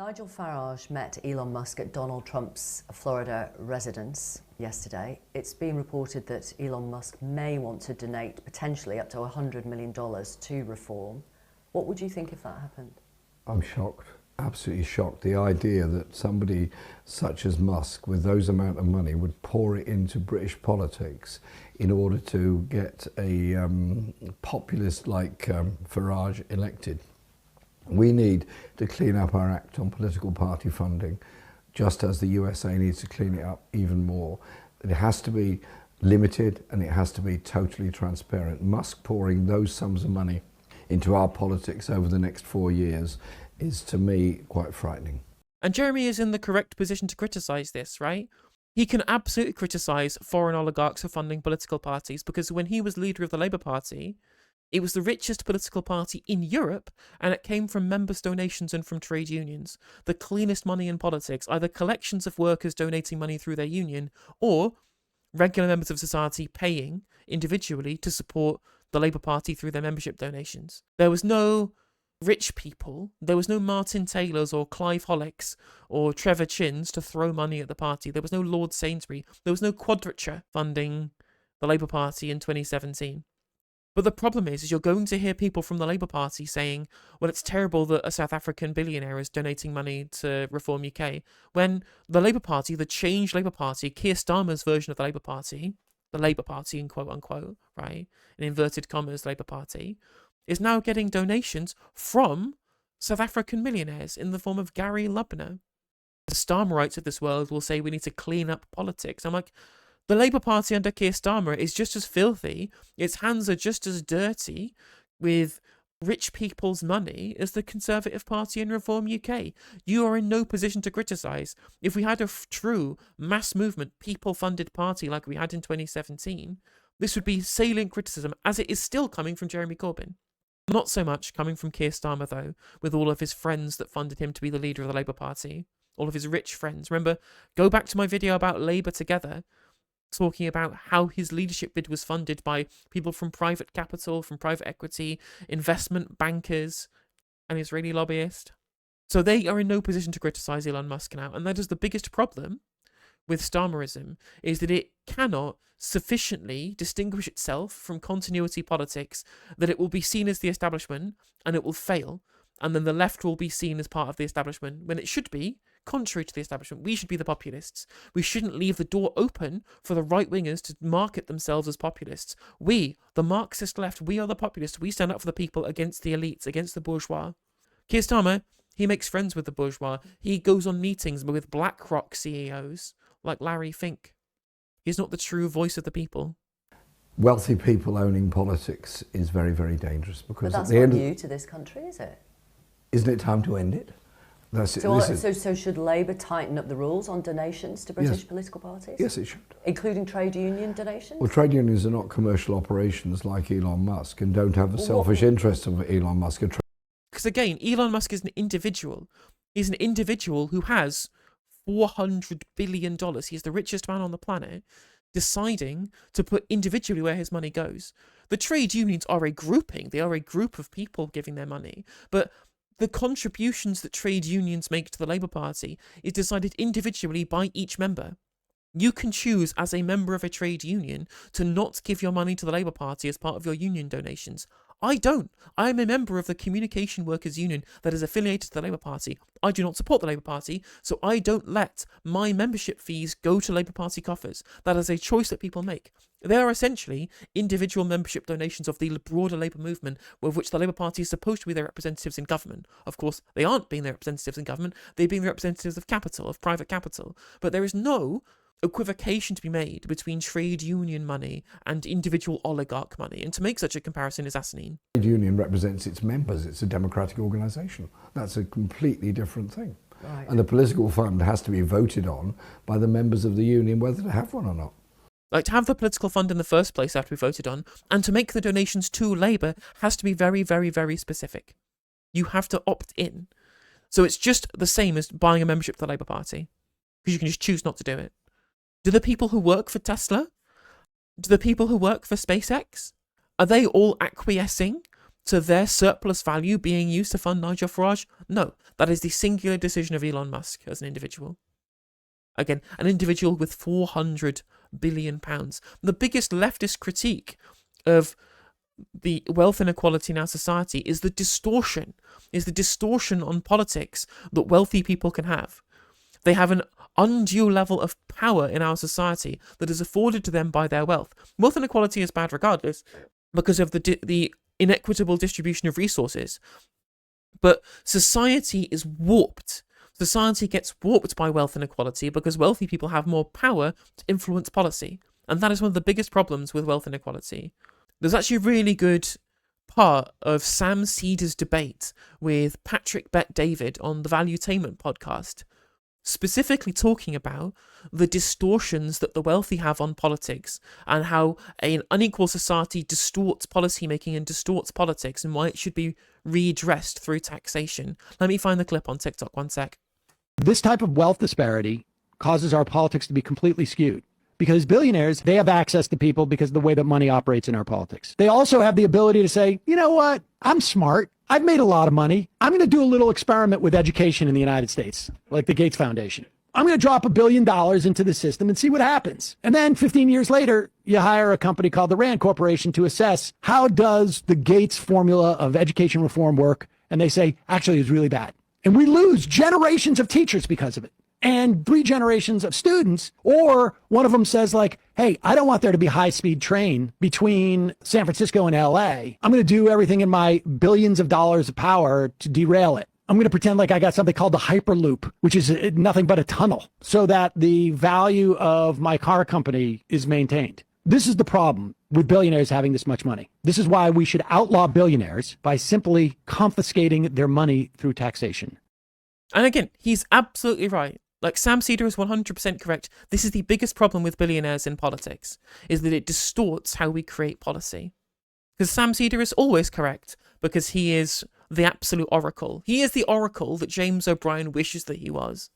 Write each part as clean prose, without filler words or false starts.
Nigel Farage met Elon Musk at Donald Trump's Florida residence yesterday. It's been reported that Elon Musk may want to donate potentially up to $100 million to reform. What would you think if that happened? I'm shocked, absolutely shocked. The idea that somebody such as Musk with those amount of money would pour it into British politics in order to get a populist like Farage elected. We need to clean up our act on political party funding, just as the USA needs to clean it up even more. It has to be limited and it has to be totally transparent. Musk pouring those sums of money into our politics over the next 4 years is, to me, quite frightening. And Jeremy is in the correct position to criticise this, right? He can absolutely criticise foreign oligarchs for funding political parties, because when he was leader of the Labour Party, it was the richest political party in Europe, and it came from members' donations and from trade unions. The cleanest money in politics, either collections of workers donating money through their union, or regular members of society paying individually to support the Labour Party through their membership donations. There was no rich people, there was no Martin Taylors or Clive Hollocks or Trevor Chins to throw money at the party. There was no Lord Sainsbury. There was no Quadrature funding the Labour Party in 2017. But the problem is you're going to hear people from the Labour Party saying, well, it's terrible that a South African billionaire is donating money to Reform UK, when the Labour Party, the changed Labour Party, Keir Starmer's version of the Labour Party in quote unquote, right, in inverted commas, Labour Party, is now getting donations from South African millionaires in the form of Gary Lubner. The Starmerites of this world will say we need to clean up politics. I'm like, the Labour Party under Keir Starmer is just as filthy, its hands are just as dirty with rich people's money as the Conservative Party in Reform UK. You are in no position to criticise. If we had a true mass movement, people-funded party like we had in 2017, this would be salient criticism, as it is still coming from Jeremy Corbyn. Not so much coming from Keir Starmer, though, with all of his friends that funded him to be the leader of the Labour Party, all of his rich friends. Remember, go back to my video about Labour Together, talking about how his leadership bid was funded by people from private capital, from private equity, investment bankers, and Israeli lobbyists. So they are in no position to criticise Elon Musk now, and that is the biggest problem with Starmerism, is that it cannot sufficiently distinguish itself from continuity politics, that it will be seen as the establishment, and it will fail, and then the left will be seen as part of the establishment, when it should be contrary to the establishment. We should be the populists. We shouldn't leave the door open for the right-wingers to market themselves as populists. We, the Marxist left, we are the populists. We stand up for the people against the elites, against the bourgeois. Keir Starmer, he makes friends with the bourgeois. He goes on meetings with BlackRock CEOs like Larry Fink. He's not the true voice of the people. Wealthy people owning politics is very, very dangerous, because But that's at the not end new to this country, is it? isn't it time to end it? So should Labour tighten up the rules on donations to British political parties? Yes, it should. Including trade union donations? Well, trade unions are not commercial operations like Elon Musk, and don't have the selfish interests of Elon Musk. Because again, Elon Musk is an individual. He's an individual who has $400 billion. He's the richest man on the planet, deciding to put individually where his money goes. The trade unions are a grouping. They are a group of people giving their money. But the contributions that trade unions make to the Labour Party is decided individually by each member. You can choose as a member of a trade union to not give your money to the Labour Party as part of your union donations. I don't. I am a member of the Communication Workers Union that is affiliated to the Labour Party. I do not support the Labour Party, so I don't let my membership fees go to Labour Party coffers. That is a choice that people make. They are essentially individual membership donations of the broader Labour movement, with which the Labour Party is supposed to be their representatives in government. Of course, they aren't being their representatives in government. They're being the representatives of capital, of private capital. But there is no equivocation to be made between trade union money and individual oligarch money, and to make such a comparison is asinine. Trade union represents its members. It's a democratic organisation. That's a completely different thing. Right. And the political fund has to be voted on by the members of the union whether to have one or not. Like, to have the political fund in the first place have to be voted on, and to make the donations to Labour has to be very, very, very specific. You have to opt in. So it's just the same as buying a membership to the Labour Party, because you can just choose not to do it. Do the people who work for Tesla, do the people who work for SpaceX, are they all acquiescing to their surplus value being used to fund Nigel Farage? No, that is the singular decision of Elon Musk as an individual. Again, an individual with £400 billion. The biggest leftist critique of the wealth inequality in our society is the distortion on politics that wealthy people can have. They have an undue level of power in our society that is afforded to them by their wealth. Wealth inequality is bad regardless because of the inequitable distribution of resources. But society is warped. Society gets warped by wealth inequality because wealthy people have more power to influence policy. And that is one of the biggest problems with wealth inequality. There's actually a really good part of Sam Cedars' debate with Patrick Bet-David on the Valuetainment podcast, specifically talking about the distortions that the wealthy have on politics and how an unequal society distorts policymaking and distorts politics and why it should be redressed through taxation. Let me find the clip on TikTok, one sec. This type of wealth disparity causes our politics to be completely skewed. Because billionaires, they have access to people because of the way that money operates in our politics. They also have the ability to say, you know what, I'm smart. I've made a lot of money. I'm going to do a little experiment with education in the United States, like the Gates Foundation. I'm going to drop $1 billion into the system and see what happens. And then 15 years later, you hire a company called the Rand Corporation to assess how does the Gates formula of education reform work. And they say, actually, it's really bad. And we lose generations of teachers because of it. And 3 generations of students, or one of them says like, hey, I don't want there to be high-speed train between San Francisco and LA. I'm going to do everything in my billions of dollars of power to derail it. I'm going to pretend like I got something called the Hyperloop, which is nothing but a tunnel, so that the value of my car company is maintained. This is the problem with billionaires having this much money. This is why we should outlaw billionaires by simply confiscating their money through taxation. And again, he's absolutely right. Like, Sam Cedar is 100% correct. This is the biggest problem with billionaires in politics, is that it distorts how we create policy. Because Sam Cedar is always correct, because he is the absolute oracle. He is the oracle that James O'Brien wishes that he was.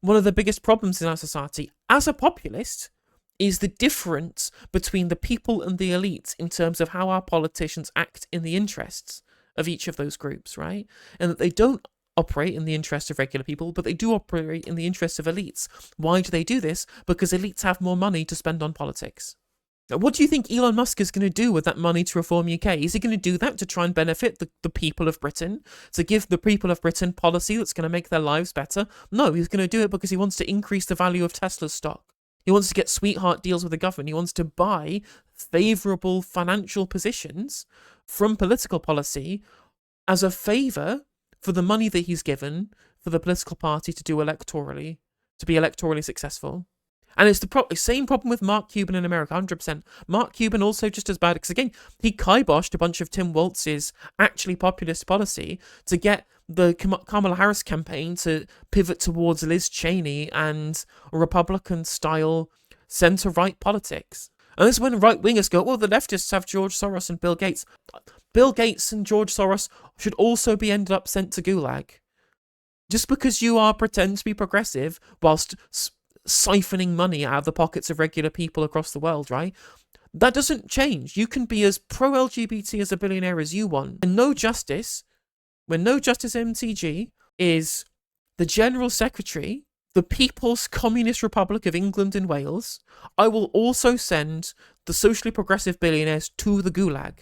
One of the biggest problems in our society, as a populist, is the difference between the people and the elites in terms of how our politicians act in the interests of each of those groups, right? And that they don't operate in the interests of regular people, but they do operate in the interests of elites. Why do they do this? Because elites have more money to spend on politics. Now, what do you think Elon Musk is going to do with that money to reform UK? Is he going to do that to try and benefit the people of Britain? To give the people of Britain policy that's going to make their lives better? No, he's going to do it because he wants to increase the value of Tesla's stock. He wants to get sweetheart deals with the government. He wants to buy favourable financial positions from political policy as a favour for the money that he's given for the political party to do electorally, to be electorally successful. And it's the same problem with Mark Cuban in America, 100%. Mark Cuban also just as bad, because again, he kiboshed a bunch of Tim Walz's actually populist policy to get the Kamala Harris campaign to pivot towards Liz Cheney and Republican-style centre-right politics. And this is when right-wingers go, well, the leftists have George Soros and Bill Gates. Bill Gates and George Soros should also be ended up sent to Gulag. Just because you pretend to be progressive whilst siphoning money out of the pockets of regular people across the world, right? That doesn't change. You can be as pro-LGBT as a billionaire as you want. And No Justice MTG is the General Secretary, the People's Communist Republic of England and Wales, I will also send the socially progressive billionaires to the Gulag.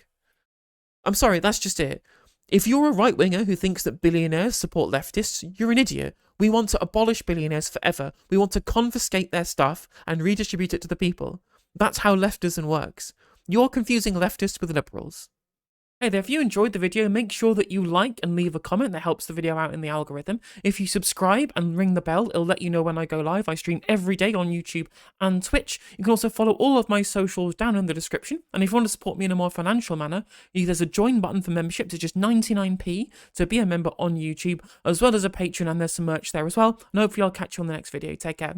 I'm sorry, that's just it. If you're a right-winger who thinks that billionaires support leftists, you're an idiot. We want to abolish billionaires forever. We want to confiscate their stuff and redistribute it to the people. That's how leftism works. You're confusing leftists with liberals. Hey there, if you enjoyed the video, make sure that you like and leave a comment. That helps the video out in the algorithm. If you subscribe and ring the bell, it'll let you know when I go live. I stream every day on YouTube and Twitch. You can also follow all of my socials down in the description. And if you want to support me in a more financial manner, there's a join button for memberships. It's just 99p to be a member on YouTube, as well as a Patreon, and there's some merch there as well. And hopefully I'll catch you on the next video. Take care.